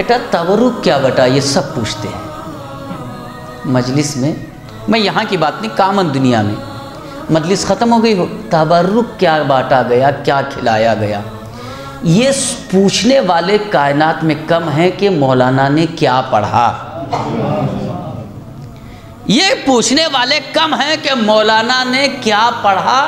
بیٹا تبرک کیا بیٹا، یہ سب پوچھتے ہیں مجلس میں. میں یہاں کی بات نہیں، کامن دنیا میں مجلس ختم ہو گئی ہو، تبرک کیا بانٹا گیا، کیا کھلایا گیا، یہ پوچھنے والے کائنات میں کم ہیں کہ مولانا نے کیا پڑھا. یہ پوچھنے والے کم ہیں کہ مولانا نے کیا پڑھا،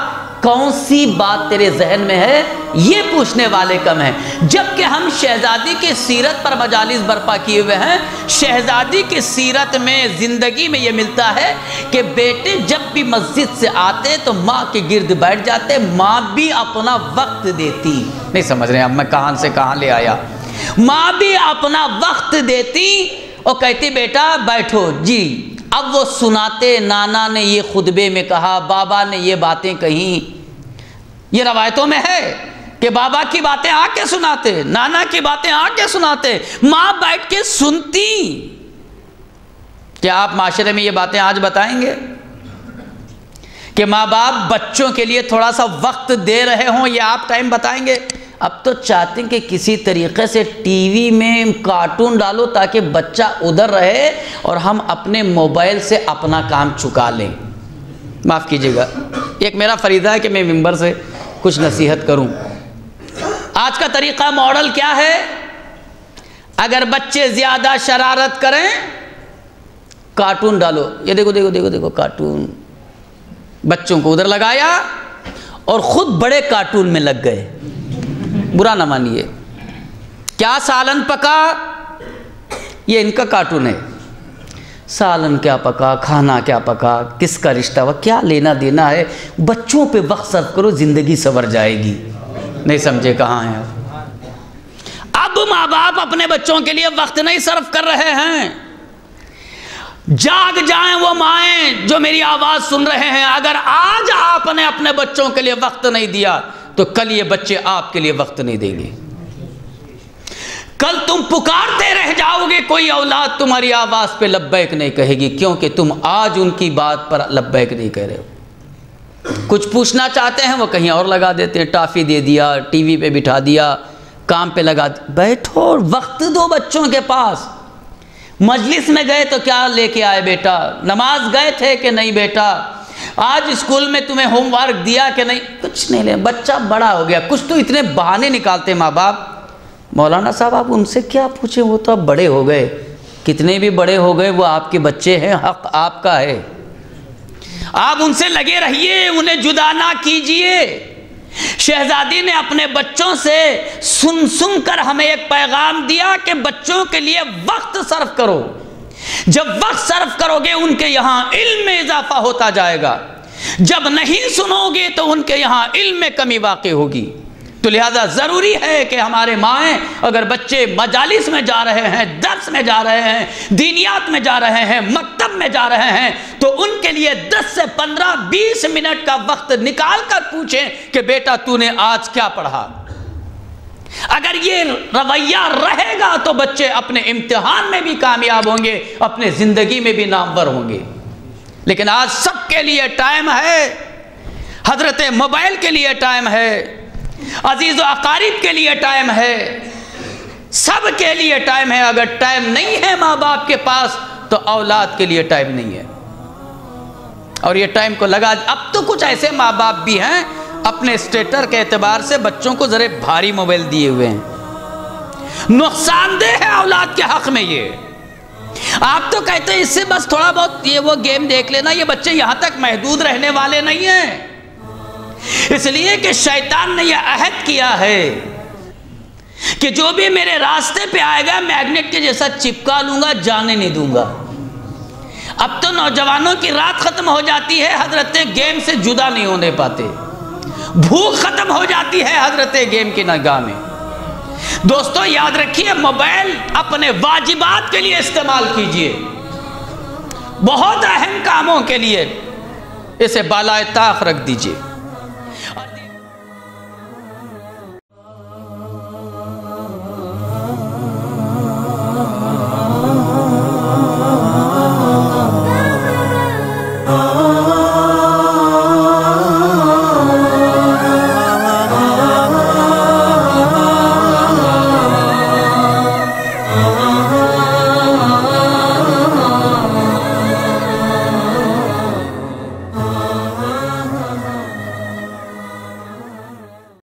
کون سی بات تیرے ذہن میں ہے، یہ پوچھنے والے کم ہیں. جبکہ ہم شہزادی کی سیرت پر مجالس برپا کیے ہوئے ہیں. شہزادی کی سیرت میں، زندگی میں یہ ملتا ہے کہ بیٹے جب بھی مسجد سے آتے تو ماں کے گرد بیٹھ جاتے، ماں بھی اپنا وقت دیتی. نہیں سمجھ رہے ہیں اب میں کہاں سے کہاں لے آیا. ماں بھی اپنا وقت دیتی اور کہتی بیٹا بیٹھو جی. اب وہ سناتے، نانا نے یہ خطبے میں کہا، بابا نے یہ باتیں کہیں. یہ روایتوں میں ہے کہ بابا کی باتیں آ کے سناتے، نانا کی باتیں آ کے سناتے، ماں بیٹھ کے سنتی. کیا آپ معاشرے میں یہ باتیں آج بتائیں گے کہ ماں باپ بچوں کے لیے تھوڑا سا وقت دے رہے ہوں؟ یہ آپ ٹائم بتائیں گے؟ اب تو چاہتے ہیں کہ کسی طریقے سے ٹی وی میں کارٹون ڈالو تاکہ بچہ ادھر رہے اور ہم اپنے موبائل سے اپنا کام چکا لیں. معاف کیجیے گا، ایک میرا فریضہ ہے کہ میں ممبر سے کچھ نصیحت کروں. آج کا طریقہ ماڈل کیا ہے؟ اگر بچے زیادہ شرارت کریں، کارٹون ڈالو. یہ دیکھو دیکھو دیکھو دیکھو کارٹون. بچوں کو ادھر لگایا اور خود بڑے کارٹون میں لگ گئے. برا نہ مانیے. کیا سالن پکا؟ یہ ان کا کارٹون ہے. سالن کیا پکا، کھانا کیا پکا، کس کا رشتہ ہوا، کیا لینا دینا ہے. بچوں پہ وقت صرف کرو، زندگی سنور جائے گی. نہیں سمجھے کہاں ہیں اب ماں باپ اپنے بچوں کے لیے وقت نہیں صرف کر رہے ہیں. جاگ جائیں وہ مائیں جو میری آواز سن رہے ہیں. اگر آج آپ نے اپنے بچوں کے لیے وقت نہیں دیا تو کل یہ بچے آپ کے لیے وقت نہیں دیں گے. کل تم پکارتے رہ جاؤ گے، کوئی اولاد تمہاری آواز پہ لبیک نہیں کہے گی، کیونکہ تم آج ان کی بات پر لبیک نہیں کہہ رہے ہو. کچھ پوچھنا چاہتے ہیں وہ کہیں اور لگا دیتے ہیں. ٹافی دے دیا، ٹی وی پہ بٹھا دیا، کام پہ لگا دیا. بیٹھو، وقت دو بچوں کے پاس. مجلس میں گئے تو کیا لے کے آئے بیٹا؟ نماز گئے تھے کہ نہیں بیٹا؟ آج اسکول میں تمہیں ہوم ورک دیا کہ نہیں؟ کچھ نہیں لے. بچہ بڑا ہو گیا. کچھ تو اتنے بہانے نکالتے ماں باپ. مولانا صاحب آپ ان سے کیا پوچھیں، وہ تو اب بڑے ہو گئے. کتنے بھی بڑے ہو گئے وہ آپ کے بچے ہیں، حق آپ کا ہے. آپ ان سے لگے رہیے، انہیں جدا نہ کیجئے. شہزادی نے اپنے بچوں سے سن کر ہمیں ایک پیغام دیا کہ بچوں کے لیے وقت صرف کرو. جب وقت صرف کرو گے ان کے یہاں علم میں اضافہ ہوتا جائے گا. جب نہیں سنو گے تو ان کے یہاں علم میں کمی واقع ہوگی. تو لہذا ضروری ہے کہ ہمارے مائیں، اگر بچے مجالس میں جا رہے ہیں، درس میں جا رہے ہیں، دینیات میں جا رہے ہیں، مکتب میں جا رہے ہیں، تو ان کے لیے 10 سے 15-20 منٹ کا وقت نکال کر پوچھیں کہ بیٹا تو نے آج کیا پڑھا. اگر یہ رویہ رہے گا تو بچے اپنے امتحان میں بھی کامیاب ہوں گے، اپنے زندگی میں بھی نامور ہوں گے. لیکن آج سب کے لیے ٹائم ہے. حضرت موبائل کے لیے ٹائم ہے، عزیز و اقارب کے لیے ٹائم ہے، سب کے لیے ٹائم ہے. اگر ٹائم نہیں ہے ماں باپ کے پاس تو اولاد کے لیے ٹائم نہیں ہے. اور یہ ٹائم کو لگا. اب تو کچھ ایسے ماں باپ بھی ہیں اپنے اسٹیٹر کے اعتبار سے بچوں کو ذرا بھاری موبائل دیے ہوئے ہیں. نقصان دہ ہے اولاد کے حق میں. یہ آپ تو کہتے ہیں اس سے بس تھوڑا بہت یہ وہ گیم دیکھ لینا. یہ بچے یہاں تک محدود رہنے والے نہیں ہیں. اس لیے کہ شیطان نے یہ عہد کیا ہے کہ جو بھی میرے راستے پہ آئے گا میگنیٹ کے جیسا چپکا لوں گا، جانے نہیں دوں گا. اب تو نوجوانوں کی رات ختم ہو جاتی ہے، حضرت گیم سے جدا نہیں ہونے پاتے. بھوک ختم ہو جاتی ہے حضرت گیم کی نگاہ میں. دوستو یاد رکھیے، موبائل اپنے واجبات کے لیے استعمال کیجئے، بہت اہم کاموں کے لیے اسے بالائے طاق رکھ دیجئے.